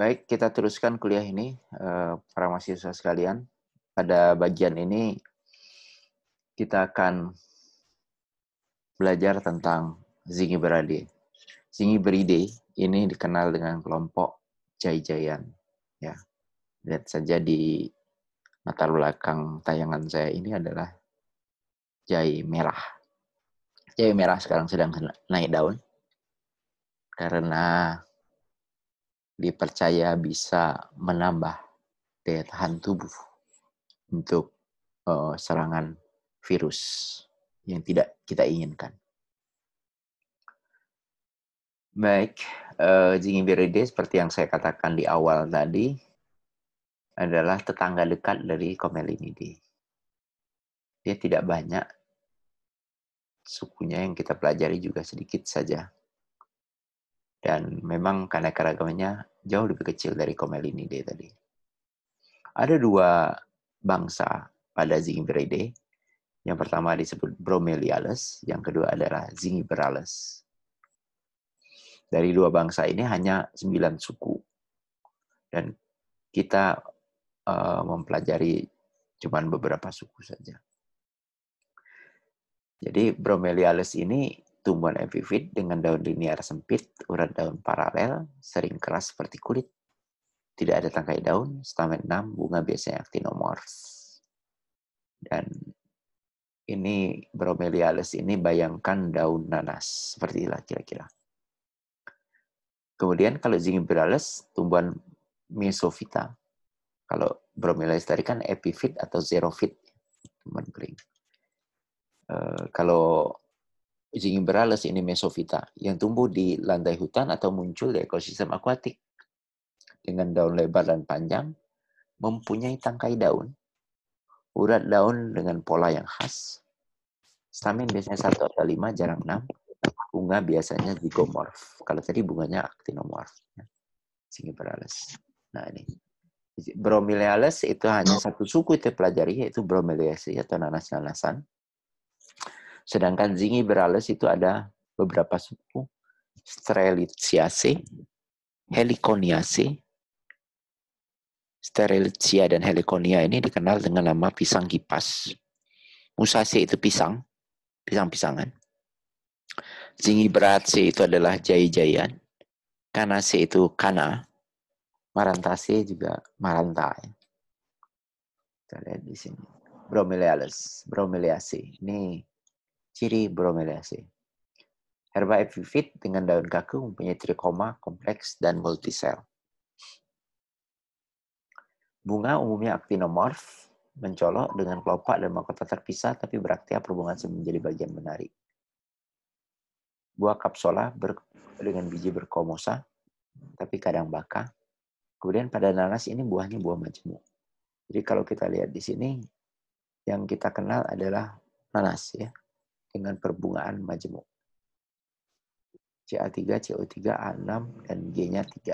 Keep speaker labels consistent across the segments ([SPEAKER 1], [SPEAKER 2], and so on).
[SPEAKER 1] Baik, kita teruskan kuliah ini, para mahasiswa sekalian. Pada bagian ini, kita akan belajar tentang Zingiberide. Zingiberide ini dikenal dengan kelompok Jai-Jayan. Ya, lihat saja di latar belakang tayangan saya ini adalah Jai merah. Jai merah sekarang sedang naik daun karena dipercaya bisa menambah daya tahan tubuh untuk serangan virus yang tidak kita inginkan. Baik, Zingiberide seperti yang saya katakan di awal tadi adalah tetangga dekat dari Comelinidae. Dia tidak banyak, sukunya yang kita pelajari juga sedikit saja. Dan memang keanekaragamannya jauh lebih kecil dari Comelinidae tadi. Ada dua bangsa pada Zingiberide. Yang pertama disebut Bromeliales, yang kedua adalah Zingiberales. Dari dua bangsa ini hanya 9 suku. Dan kita mempelajari cuma beberapa suku saja. Jadi Bromeliales ini tumbuhan epifit dengan daun linear sempit, urat daun paralel, sering keras seperti kulit. Tidak ada tangkai daun, stamen 6, bunga biasanya actinomorph. Dan ini Bromeliales ini bayangkan daun nanas, seperti itulah kira-kira. Kemudian kalau Zingiberales, tumbuhan mesophyta. Kalau Bromeliales tadi kan epifit atau xerophyt, tumbuhan kering. Kalau Zingiberales ini mesophyta, yang tumbuh di lantai hutan atau muncul di ekosistem akuatik. Dengan daun lebar dan panjang, mempunyai tangkai daun, urat daun dengan pola yang khas, stamen biasanya 1 atau 5, jarang 6, bunga biasanya zygomorph. Kalau tadi bunganya actinomorph. Zingiberales. Nah ini. Bromeliales itu hanya satu suku kita pelajari, yaitu Bromeliaceae atau nanas-nanasan. Sedangkan Zingiberales itu ada beberapa suku, Strelitziaceae, Heliconiaceae. Strelitzia dan Heliconia ini dikenal dengan nama pisang kipas. Musaceae itu pisang, pisang-pisangan. Zingiberataceae itu adalah jai-jaian. Canaceae itu kana. Marantaceae juga maranta. Kita lihat di sini. Bromeliaceae. Ini ciri Bromeliaceae. Herba epifit dengan daun kaku mempunyai trikoma kompleks dan multisel. Bunga umumnya actinomorph, mencolok dengan kelopak dan mahkota terpisah tapi beraktia perhubungan menjadi bagian menarik. Buah kapsola dengan biji berkomosa, tapi kadang baka. Kemudian pada nanas ini buahnya buah majemuk. Jadi kalau kita lihat di sini, yang kita kenal adalah nanas ya, dengan perbungaan majemuk. CA3, CO3, A6, dan G-nya 3.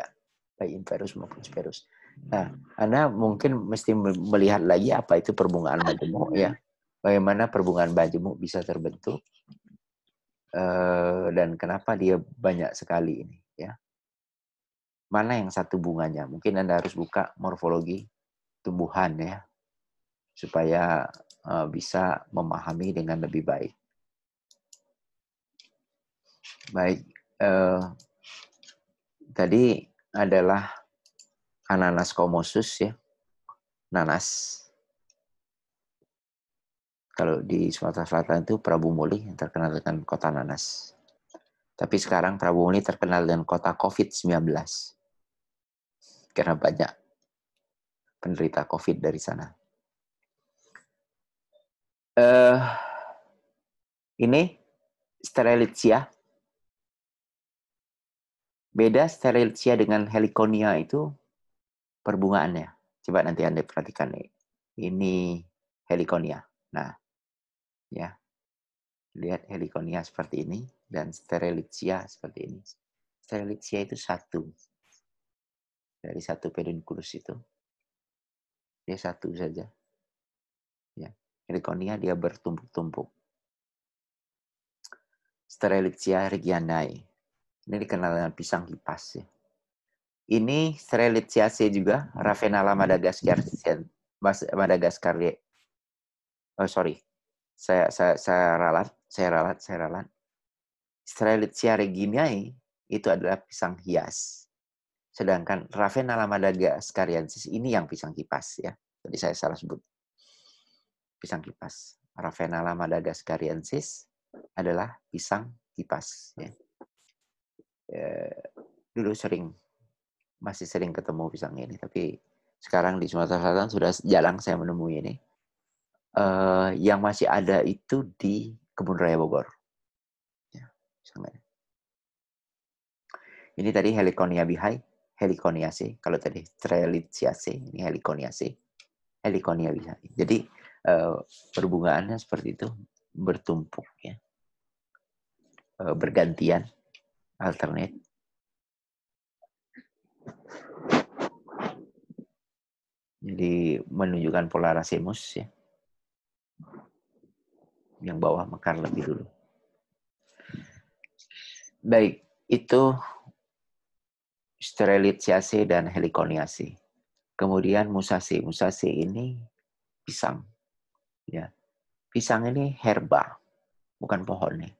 [SPEAKER 1] Baik inverus maupun spherus. Nah, Anda mungkin mesti melihat lagi apa itu perbungaan majemuk ya. Bagaimana perbungaan majemuk bisa terbentuk. Dan kenapa dia banyak sekali ini ya. Mana yang satu bunganya? Mungkin Anda harus buka morfologi tumbuhan ya. Supaya bisa memahami dengan lebih baik. Baik, tadi adalah Ananas comosus ya, nanas. Kalau di Sumatera Selatan itu Prabu Muli yang terkenal dengan kota nanas. Tapi sekarang Prabu Muli terkenal dengan kota COVID-19. Karena banyak penderita COVID dari sana. Ini Strelitzia. Beda Strelitzia dengan Heliconia itu perbungaannya. Coba nanti Anda perhatikan nih. Ini Heliconia. Nah, ya. Lihat Heliconia seperti ini dan Strelitzia seperti ini. Strelitzia itu satu. Dari satu pedunculus itu. Dia satu saja. Ya. Heliconia dia bertumpuk-tumpuk. Strelitzia reggianae. Ini dikenal dengan pisang kipas ya. Ini Strelitziaceae juga, Ravenala Madagascaria. Oh, sorry. Saya ralat. Strelitzia reginae itu adalah pisang hias. Sedangkan Ravenala madagascariensis ini yang pisang kipas ya. Tadi saya salah sebut. Pisang kipas. Ravenala madagascariensis adalah pisang kipas ya. Dulu masih sering ketemu pisang ini, tapi sekarang di Sumatera Selatan sudah jarang saya menemui ini. Yang masih ada itu di Kebun Raya Bogor. Ya, ini tadi Heliconia bihai, Heliconiaceae. Kalau tadi Strelitziaceae, ini Heliconia bihai. Jadi perbungaannya seperti itu, bertumpuk ya, bergantian, alternate. Jadi menunjukkan pola racemus ya. Yang bawah mekar lebih dulu. Baik, itu Strelitziaceae dan Heliconiaceae. Kemudian Musaceae. Musaceae ini pisang. Ya. Pisang ini herba, bukan pohon nih.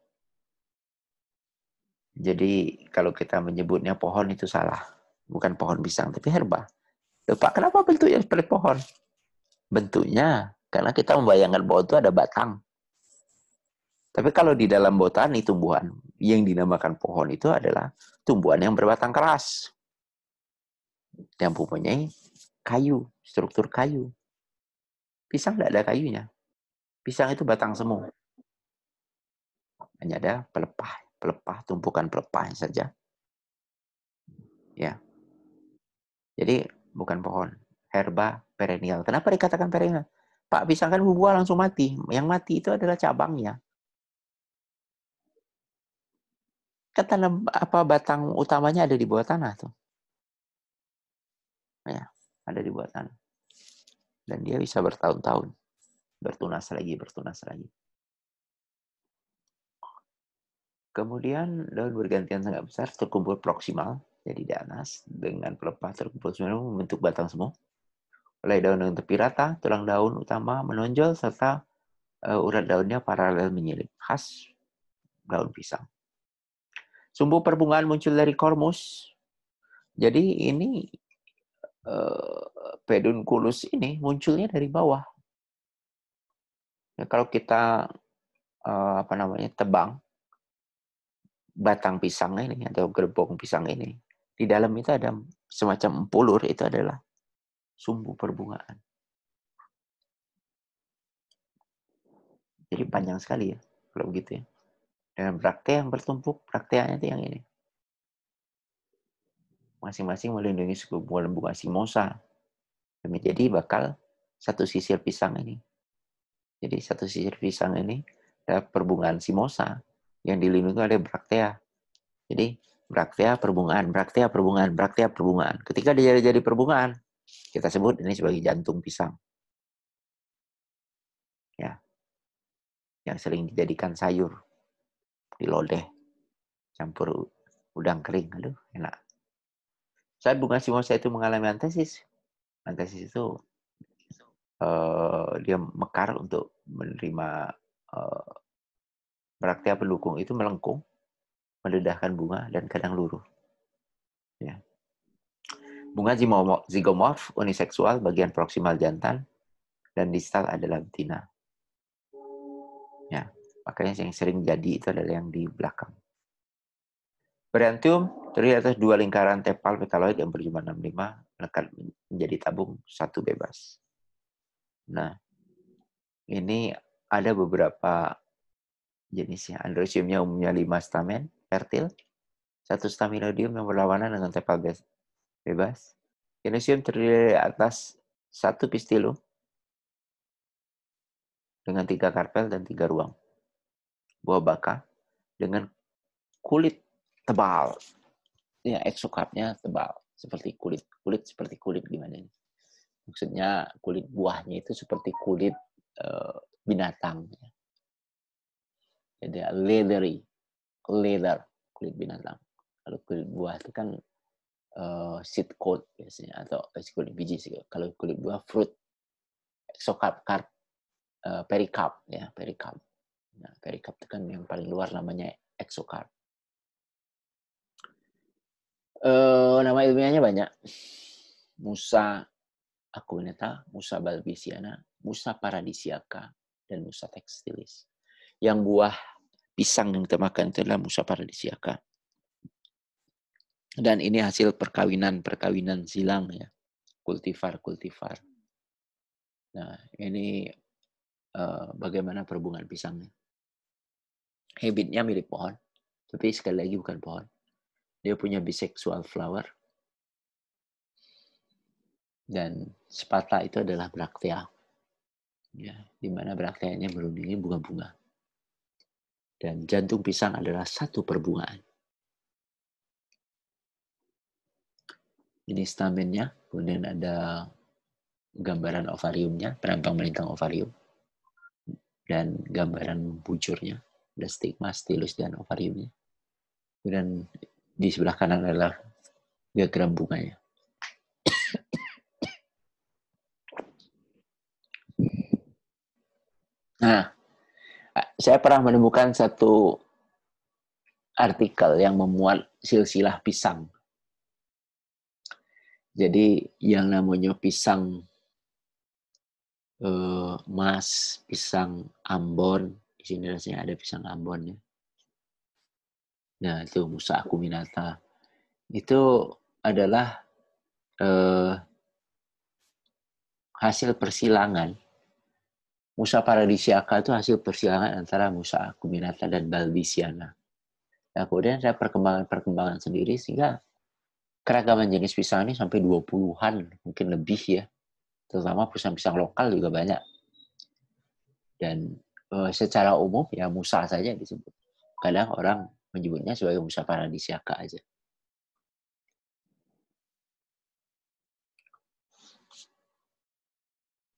[SPEAKER 1] Jadi kalau kita menyebutnya pohon itu salah. Bukan pohon pisang, tapi herba. Pak, kenapa bentuknya seperti pohon? Bentuknya, karena kita membayangkan bahwa itu ada batang. Tapi kalau di dalam botani tumbuhan, yang dinamakan pohon itu adalah tumbuhan yang berbatang keras. Yang mempunyai kayu, struktur kayu. Pisang tidak ada kayunya. Pisang itu batang semu. Hanya ada pelepah, tumpukan pelepah saja. Ya. Jadi bukan pohon. Herba perennial. Kenapa dikatakan perennial? Pak, pisang kan buah langsung mati. Yang mati itu adalah cabangnya. Kan tanam batang utamanya ada di bawah tanah tuh. Ya, ada di bawah tanah. Dan dia bisa bertahun-tahun. Bertunas lagi. Kemudian daun bergantian sangat besar terkumpul proksimal. Jadi ganas dengan pelepah terkumpul semua membentuk batang semu. Oleh daun dengan tepi rata, tulang daun utama menonjol serta urat daunnya paralel menyilip. Khas daun pisang. Sumbu perbungaan muncul dari kormus. Jadi ini pedunculus ini munculnya dari bawah. Ya, kalau kita tebang batang pisang ini atau gerbong pisang ini, di dalam itu ada semacam empulur, itu adalah sumbu perbungaan. Jadi panjang sekali ya kalau begitu ya. Dan braktea yang bertumpuk, brakteanya itu yang ini. Masing-masing melindungi sekumpulan bunga simosa. Jadi bakal satu sisir pisang ini. Jadi satu sisir pisang ini ada perbungaan simosa yang dilindungi oleh braktea. Jadi braktea perbungaan. Ketika dia jadi perbungaan, kita sebut ini sebagai jantung pisang. Ya. Yang sering dijadikan sayur di lodeh. Campur udang kering. Aduh, enak. Saat bunga simosa itu mengalami antesis itu dia mekar untuk menerima braktea pendukung itu melengkung, mendedahkan bunga dan kadang luruh. Ya. Bunga zigomorf uniseksual bagian proksimal jantan dan distal adalah betina. Ya, makanya yang sering jadi itu adalah yang di belakang. Periantium terdiri atas dua lingkaran tepal petaloid yang berjumlah 65 melekat menjadi tabung satu bebas. Nah, ini ada beberapa jenisnya. Androsiumnya umumnya 5 stamen fertil, 1 staminodium yang berlawanan dengan tepal bebas. Genesium terdiri atas 1 pistilum dengan 3 karpel dan 3 ruang. Buah baka dengan kulit tebal. Ya, exokarpnya tebal, seperti kulit seperti kulit gimana ini? Maksudnya kulit buahnya itu seperti kulit binatang. Jadi leather, kulit binatang. Kalau kulit buah itu kan seed coat biasanya, atau kulit biji sih. Kalau kulit buah fruit, exocarp, pericarp ya, pericarp. Nah, pericarp itu kan yang paling luar namanya exocarp. Nama ilmiahnya banyak. Musa acuminata, Musa balbisiana, Musa paradisiaca, dan Musa textilis. Yang buah pisang yang kita makan itu adalah Musa paradisiaca. Dan ini hasil perkawinan silang ya, kultivar. Nah, ini bagaimana perhubungan pisangnya. Habitnya mirip pohon, tapi sekali lagi bukan pohon. Dia punya bisexual flower. Dan spata itu adalah braktea. Ya, di mana brakteanya melindungi bunga-bunga. Dan jantung pisang adalah satu perbungaan. Ini stamennya, kemudian ada gambaran ovariumnya, perampang melintang ovarium. Dan gambaran bujurnya, ada stigma, stilus, dan ovariumnya. Kemudian di sebelah kanan adalah diagram bunganya. Nah, saya pernah menemukan satu artikel yang memuat silsilah pisang. Jadi yang namanya pisang Mas, pisang Ambon, di sini rasanya ada pisang Ambon ya. Nah, itu Musa acuminata. Itu adalah hasil persilangan. Musa paradisiaca itu hasil persilangan antara Musa acuminata dan balbisiana. Nah, kemudian saya perkembangan sendiri sehingga keragaman jenis pisang ini sampai 20-an, mungkin lebih ya. Terutama pisang-pisang lokal juga banyak. Dan secara umum ya Musa saja disebut. Kadang orang menyebutnya sebagai Musa paradisiaca aja.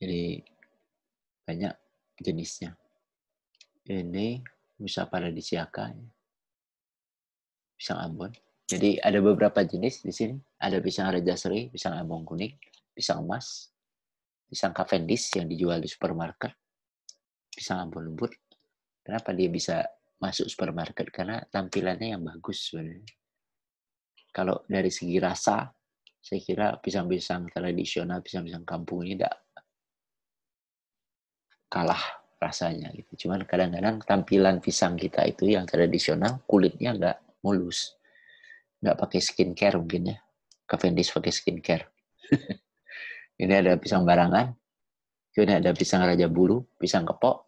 [SPEAKER 1] Jadi banyak jenisnya. Ini Musa paradisiaca, pisang Ambon. Jadi ada beberapa jenis di sini. Ada pisang Raja Seri, pisang Ambon kuning, pisang emas, pisang Cavendish yang dijual di supermarket, pisang Ambon lembut. Kenapa dia bisa masuk supermarket? Karena tampilannya yang bagus sebenarnya. Kalau dari segi rasa, saya kira pisang-pisang tradisional, pisang-pisang kampung ini tidak kalah rasanya gitu. Cuman kadang-kadang tampilan pisang kita itu yang tradisional, kulitnya nggak mulus. Nggak pakai skincare mungkin ya. Cavendish pakai skincare. Ini ada pisang barangan, ini ada pisang raja bulu, pisang kepok,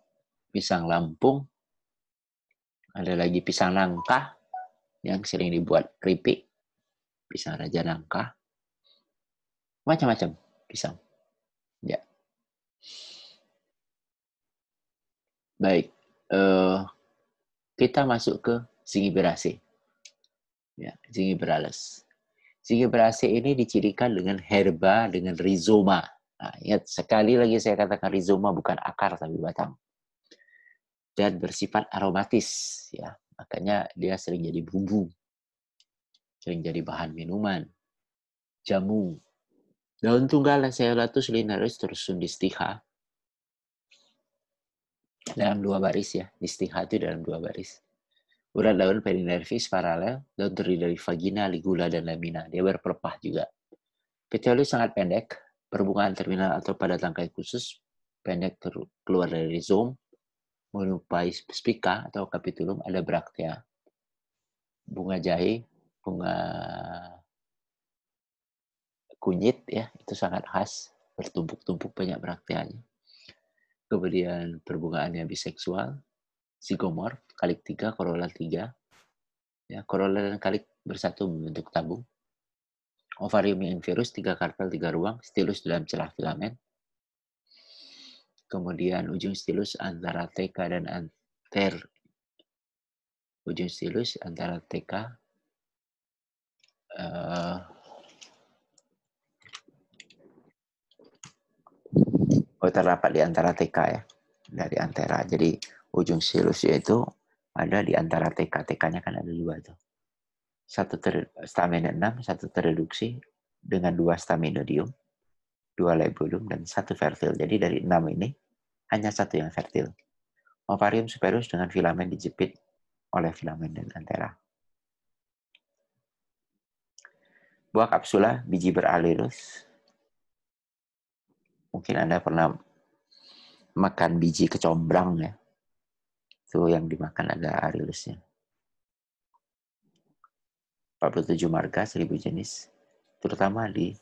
[SPEAKER 1] pisang lampung, ada lagi pisang nangka yang sering dibuat keripik, pisang raja nangka, macam-macam pisang. Ya. Baik, kita masuk ke Zingiberacea. Ya, Zingiberales. Zingiberacea ini dicirikan dengan herba, dengan rizoma. Nah, ingat sekali lagi saya katakan rizoma bukan akar tapi batang. Dan bersifat aromatis, ya. Makanya dia sering jadi bumbu, sering jadi bahan minuman, jamu. Daun tunggal Lanceolatus linearis terus distiha dalam 2 baris ya. Distiha itu dalam 2 baris. Urat daun perinervis paralel, daun terdiri dari vagina, ligula, dan lamina. Dia berpelepah juga. Petiolis sangat pendek, perbungaan terminal atau pada tangkai khusus, pendek keluar dari rizom, menyerupai spika atau capitulum, ada braktea. Bunga jahe, bunga kunyit ya, itu sangat khas, bertumpuk-tumpuk banyak brakteanya. Kemudian perbungaannya biseksual, zigomorf, kalik 3, korola 3. Ya, korola dan kalik bersatu membentuk tabung. Ovarium inverus, 3 karpel, 3 ruang, stilus dalam celah filamen. Kemudian ujung stilus antara TK dan ujung stilus antara TK terdapat di antara TK ya, dari antara. Jadi ujung stilusnya itu ada di antara TK. TK-nya kan ada 2 tuh. stamina 6, 1 terreduksi dengan 2 staminodium, 2 labellum, dan 1 fertil. Jadi dari 6 ini, hanya 1 yang fertil. Ovarium spherus dengan filamen dijepit oleh filamen dan antera. Buah kapsula, biji beralirus. Mungkin Anda pernah makan biji kecombrang ya. Itu yang dimakan ada arilusnya. 47 marga, 1000 jenis. Terutama di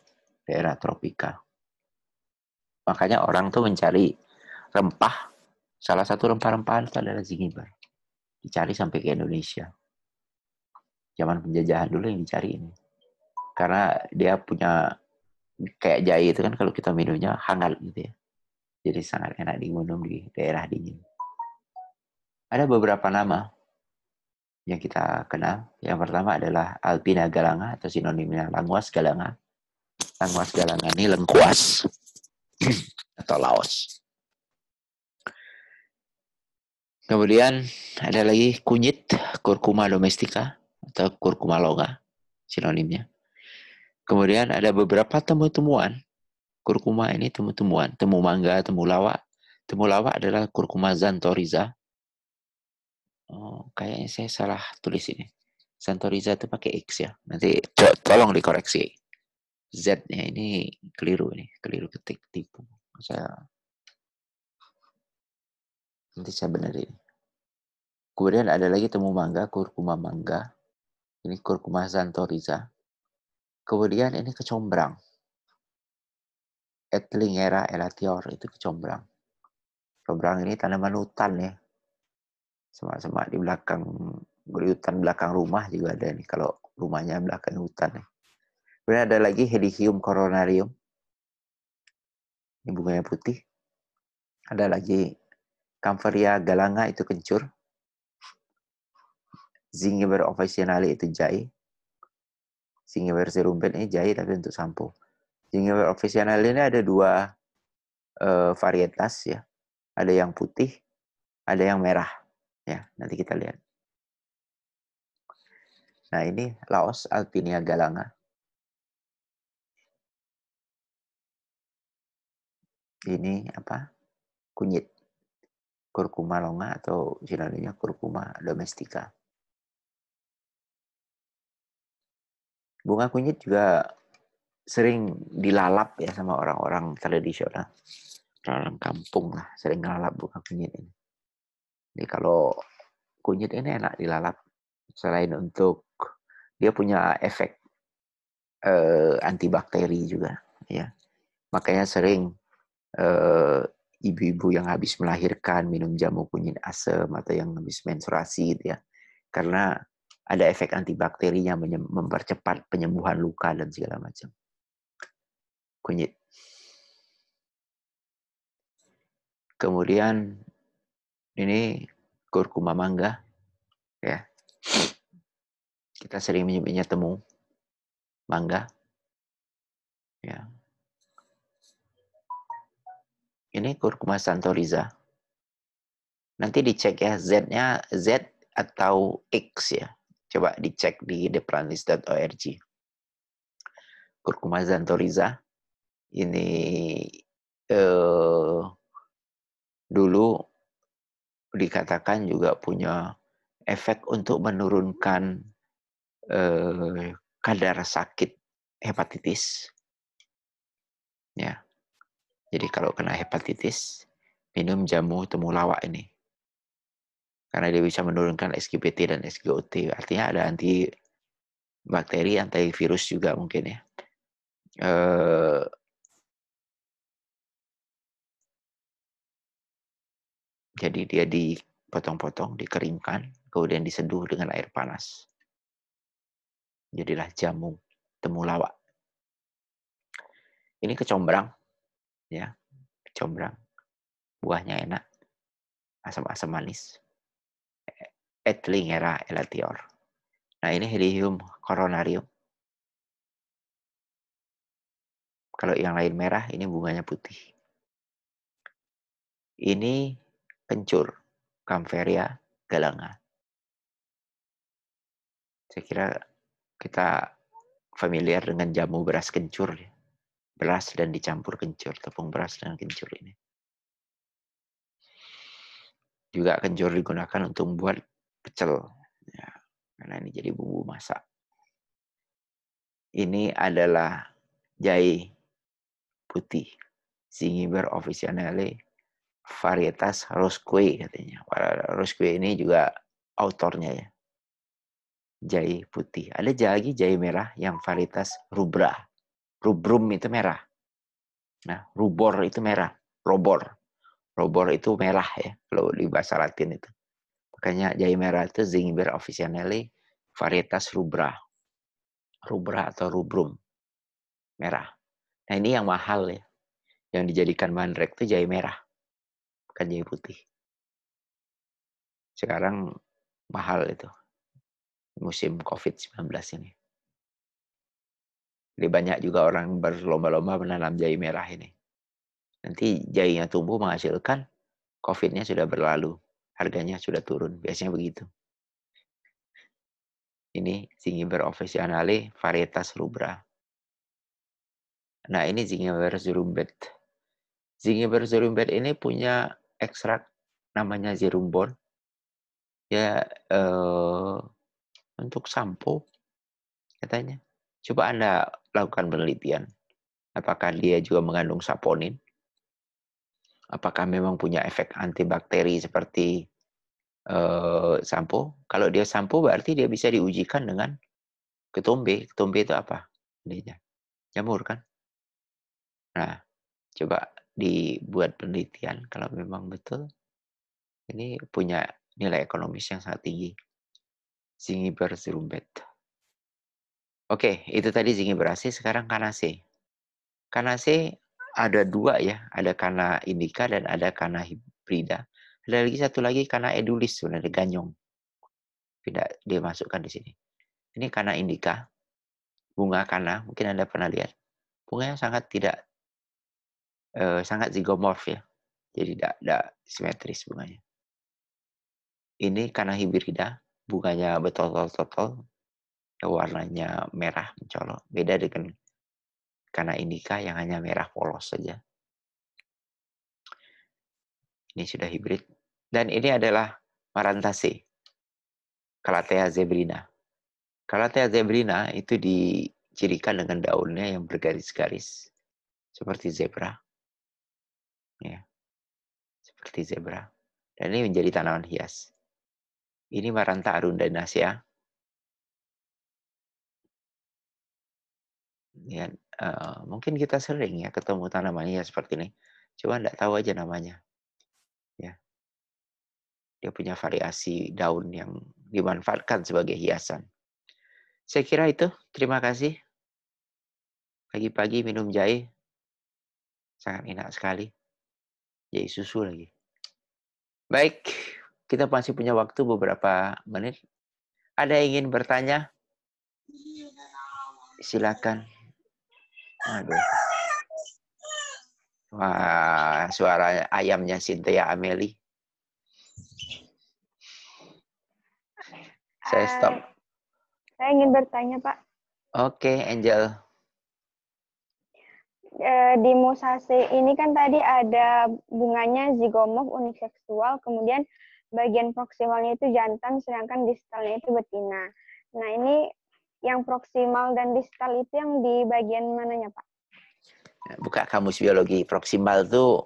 [SPEAKER 1] daerah tropika. Makanya orang tuh mencari rempah. Salah satu rempah-rempahan itu adalah zingiber. Dicari sampai ke Indonesia. Zaman penjajahan dulu yang dicari ini. Karena dia punya, kayak jahe itu kan kalau kita minumnya hangat gitu ya. Jadi sangat enak diminum di daerah dingin. Ada beberapa nama yang kita kenal. Yang pertama adalah Alpina galanga atau sinonimnya Languas galanga. Languas galanga ini lengkuas atau laos. Kemudian ada lagi kunyit, Curcuma domestica atau Curcuma longa, sinonimnya. Kemudian ada beberapa temu-temuan. Curcuma ini temu-temuan, temu mangga, temu lawak. Temu lawak adalah Curcuma xanthorrhiza. Oh, kayaknya saya salah tulis ini. Xanthorrhiza itu pakai X ya. Nanti tolong dikoreksi. Z-nya ini keliru nih, keliru ketik tipu. Nanti saya benerin. Kemudian ada lagi temu mangga, Curcuma mangga. Ini Curcuma xanthorrhiza. Kemudian ini kecombrang. Etlingera elatior itu kecombrang. Kecombrang ini tanaman hutan ya. Semak-semak di belakang, di hutan belakang rumah juga ada nih. Kalau rumahnya belakang hutan nih. Kemudian ada lagi Helichrysum coronarium. Ini bunganya putih. Ada lagi Kampferia galanga itu kencur. Zingiber officinale itu jahe. Zingiber cerumbet ini jahe tapi untuk sampo. Zingiber officinale ini ada 2 varietas ya. Ada yang putih, ada yang merah. Ya, nanti kita lihat. Nah, ini Laos Alpinia galanga. Ini apa? Kunyit. Curcuma longa atau sinonimnya Curcuma domestica. Bunga kunyit juga sering dilalap ya sama orang-orang tradisional. Orang kampung lah, sering ngelalap bunga kunyit ini. Jadi kalau kunyit ini enak dilalap. Selain untuk dia punya efek antibakteri juga, ya. Makanya sering ibu-ibu yang habis melahirkan minum jamu kunyit asam atau yang habis menstruasi gitu ya. Karena ada efek antibakterinya mempercepat penyembuhan luka dan segala macam. Kunyit. Kemudian ini Curcuma mangga ya. Kita sering menyebutnya temu mangga. Ya. Ini Curcuma xanthorrhiza. Nanti dicek ya Z-nya Z atau X ya. Coba dicek di theplanis.org. Curcuma xanthorrhiza ini dulu dikatakan juga punya efek untuk menurunkan kadar sakit hepatitis. Ya. Jadi kalau kena hepatitis, minum jamu temulawak ini. Karena dia bisa menurunkan SGBT dan SGOT. Artinya ada antibakteri, antivirus juga mungkin ya. Jadi dia dipotong-potong, dikeringkan, kemudian diseduh dengan air panas. Jadilah jamu temulawak. Ini kecombrang, ya, kecombrang. Buahnya enak, asam-asam manis. Etlingera elatior. Nah ini Helichrysum coronarium. Kalau yang lain merah, ini bunganya putih. Ini kencur, Kampferia galanga. Saya kira Kita familiar dengan jamu beras kencur. Beras dan dicampur kencur, tepung beras dan kencur ini. Juga kencur digunakan untuk membuat pecel. Ya, karena ini jadi bumbu masak. Ini adalah jahe putih. Zingiber officinale varietas Roscoe katanya. Roscoe ini juga autornya ya. Jahe putih. Ada lagi jahe merah yang varietas rubra. Rubrum itu merah. Nah, rubor itu merah. Robor. Robor itu merah ya. Kalau di bahasa Latin itu. Makanya jahe merah itu Zingiber officinale varietas rubra. Rubra atau rubrum. Merah. Nah, ini yang mahal ya. Yang dijadikan manrek itu jahe merah. Bukan jahe putih. Sekarang mahal itu. Musim COVID-19 ini. Jadi banyak juga orang berlomba-lomba menanam jahe merah ini. Nanti jahenya tumbuh menghasilkan, COVID-nya sudah berlalu. Harganya sudah turun. Biasanya begitu. Ini Zingiber officinale varietas rubra. Nah, ini Zingiber zerumbet. Zingiber zerumbet ini punya ekstrak namanya zerumbon. Ya, untuk sampo katanya. Coba Anda lakukan penelitian. Apakah dia juga mengandung saponin? Apakah memang punya efek antibakteri seperti sampo? Kalau dia sampo berarti dia bisa diujikan dengan ketombe. Ketombe itu apa? Jamur kan? Nah, coba dibuat penelitian kalau memang betul ini punya nilai ekonomis yang sangat tinggi. Zingiber zerumbet. Oke, itu tadi Zingiberase, sekarang Kanase. Kanase ada dua ya, ada Kana indica dan ada Kana hibrida. Ada lagi satu lagi Kana edulis sebenarnya, ganyong. Tidak dimasukkan di sini. Ini Kana indica, bunga Kana, mungkin Anda pernah lihat. Bunganya sangat zigomorf ya. Jadi tidak simetris bunganya. Ini Kana hibrida, bunganya betotol-totol, warnanya merah mencolok. Beda dengan Kana indica yang hanya merah polos saja. Ini sudah hibrid. Dan ini adalah Marantase, Calathea zebrina. Calathea zebrina itu dicirikan dengan daunnya yang bergaris-garis seperti zebra. Ya, seperti zebra. Dan ini menjadi tanaman hias. Ini Maranta arundinacea. Ya, mungkin kita sering ya ketemu tanaman hias seperti ini. Cuma tidak tahu aja namanya. Ya, dia punya variasi daun yang dimanfaatkan sebagai hiasan. Saya kira itu. Terima kasih. Pagi-pagi minum jahe. Sangat enak sekali. Jahe susu lagi. Baik, kita masih punya waktu beberapa menit. Ada yang ingin bertanya? Silakan. Aduh. Wah, suara ayamnya Cynthia Amelie. Saya stop.
[SPEAKER 2] Saya ingin bertanya, Pak.
[SPEAKER 1] Oke, Angel.
[SPEAKER 2] Di Musaceae ini kan tadi ada bunganya zigomorf uniseksual, kemudian bagian proksimalnya itu jantan, sedangkan distalnya itu betina. Nah, ini yang proksimal dan distal itu yang di bagian mananya, Pak?
[SPEAKER 1] Buka kamus biologi. Proksimal itu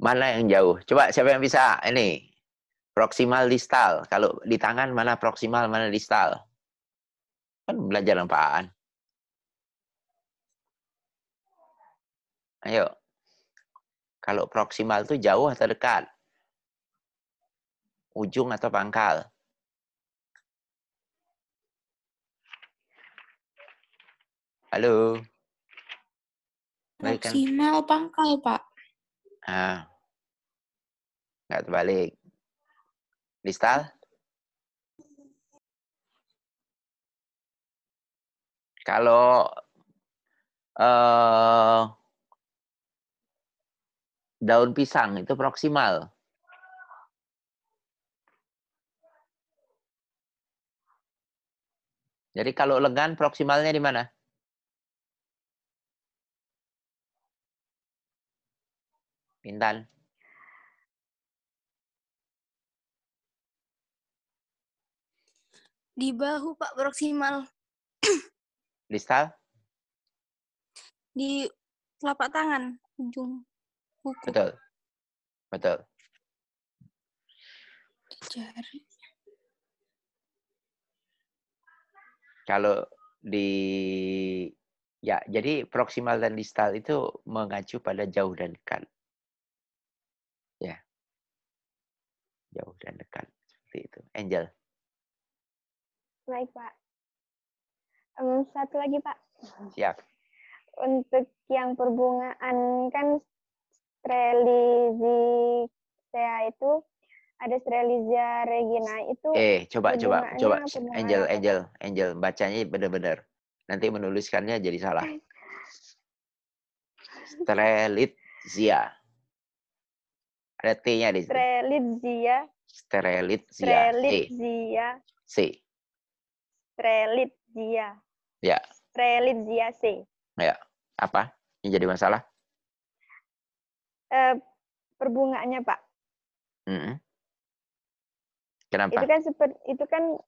[SPEAKER 1] mana yang jauh? Coba siapa yang bisa? Ini. Proksimal distal. Kalau di tangan mana proksimal, mana distal? Kan belajar apaan? Ayo. Kalau proksimal itu jauh atau dekat? Ujung atau pangkal? Halo.
[SPEAKER 3] Proksimal pangkal, Pak.
[SPEAKER 1] Ah, nggak terbalik. Distal? Kalau daun pisang itu proksimal. Jadi kalau lengan proksimalnya di mana? Intan.
[SPEAKER 3] Di bahu, Pak, proksimal.
[SPEAKER 1] Distal?
[SPEAKER 3] Di telapak tangan, ujung kuku.
[SPEAKER 1] Betul. Betul.
[SPEAKER 3] Di jari.
[SPEAKER 1] Kalau ya, jadi proksimal dan distal itu mengacu pada jauh dan dekat. Ya. Jauh dan dekat. Seperti itu. Angel.
[SPEAKER 2] Baik, Pak. Satu lagi, Pak.
[SPEAKER 1] Siap.
[SPEAKER 2] Untuk yang perbungaan kan Strelitzia itu ada Strelitzia regina itu
[SPEAKER 1] Coba
[SPEAKER 2] perbungaan
[SPEAKER 1] Angel bacanya benar-benar. Nanti menuliskannya jadi salah. Strelitzia. Ada T-nya di situ.
[SPEAKER 2] Strelitzia.
[SPEAKER 1] C.
[SPEAKER 2] Strelitzia.
[SPEAKER 1] Ya.
[SPEAKER 2] Strelitzia C.
[SPEAKER 1] Ya. Apa yang jadi masalah?
[SPEAKER 2] Perbungaannya, Pak.
[SPEAKER 1] Kenapa?
[SPEAKER 2] Itu kan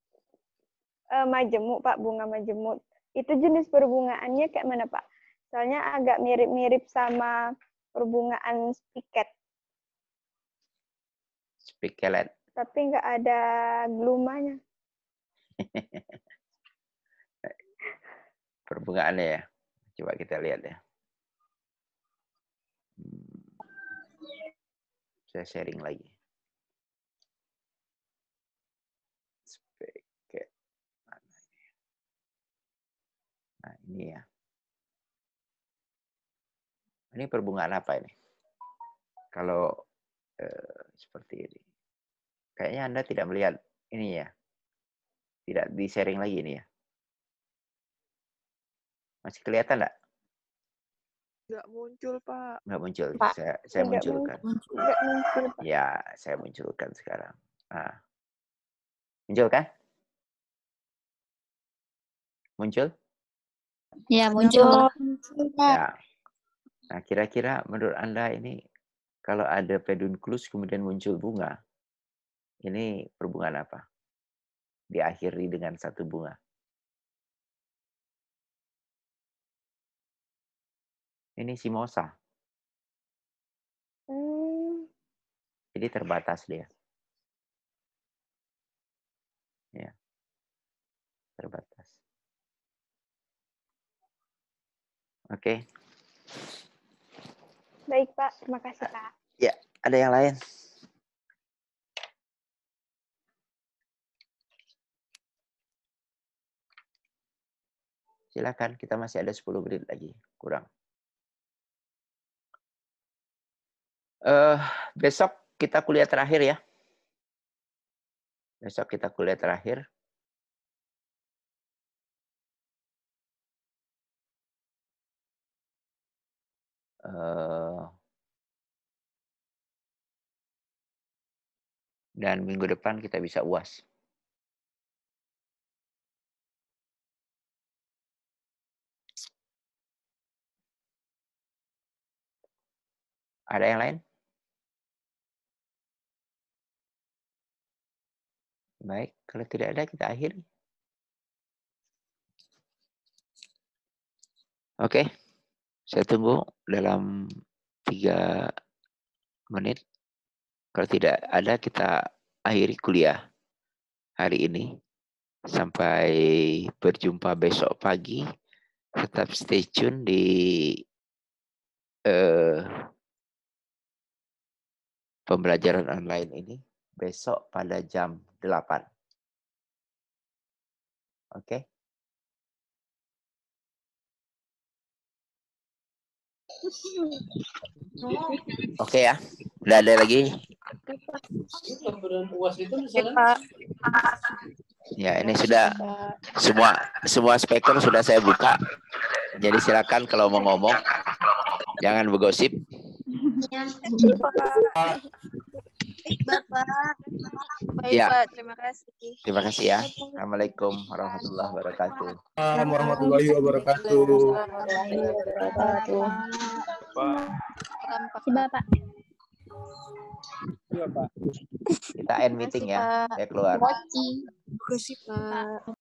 [SPEAKER 2] majemuk, Pak, bunga majemuk. Itu jenis perbungaannya kayak mana, Pak? Soalnya agak mirip-mirip sama perbungaan spiket.
[SPEAKER 1] Spikelet.
[SPEAKER 2] Tapi nggak ada glumanya.
[SPEAKER 1] Perbungaannya ya. Coba kita lihat ya. Saya sharing lagi. Spiket. Nah, ini ya. Ini perbungaan apa ini? Kalau seperti ini. Kayaknya Anda tidak melihat ini ya. Tidak di-sharing lagi ini ya. Masih kelihatan enggak?
[SPEAKER 4] Nggak muncul, Pak.
[SPEAKER 1] Nggak muncul.
[SPEAKER 2] Pak,
[SPEAKER 1] Saya munculkan.
[SPEAKER 2] Nggak muncul, Pak.
[SPEAKER 1] Ya, saya munculkan sekarang. Nah. Muncul kan? Muncul?
[SPEAKER 3] Ya, muncul.
[SPEAKER 1] Ya. Nah, kira-kira menurut Anda ini kalau ada pedunculus kemudian muncul bunga, ini perbungaan apa? Diakhiri dengan satu bunga. Ini simosa. Jadi terbatas dia. Ya. Terbatas. Oke.
[SPEAKER 2] Baik, Pak. Terima kasih, Pak.
[SPEAKER 1] Ya, ada yang lain? Silakan, kita masih ada 10 menit lagi, kurang. Besok kita kuliah terakhir ya. Besok kita kuliah terakhir. Dan minggu depan kita bisa UAS. Ada yang lain? Baik, kalau tidak ada kita akhiri. Oke, saya tunggu dalam 3 menit. Kalau tidak ada kita akhiri kuliah hari ini. Sampai berjumpa besok pagi. Tetap stay tune di pembelajaran online ini besok pada jam 8. Oke? Oke ya. Udah ada lagi? Ya, ini sudah semua speaker sudah saya buka. Jadi silakan kalau mau ngomong. Jangan bergosip.
[SPEAKER 3] Bapak. Baik,
[SPEAKER 1] Ya.
[SPEAKER 3] Pak. Terima kasih.
[SPEAKER 1] Terima kasih ya. Assalamualaikum warahmatullahi wabarakatuh.
[SPEAKER 5] Assalamualaikum warahmatullahi wabarakatuh.
[SPEAKER 3] Terima Bapak.
[SPEAKER 5] Iya, Pak.
[SPEAKER 1] Kita end meeting ya. Saya keluar.
[SPEAKER 3] Terima kasih, Pak.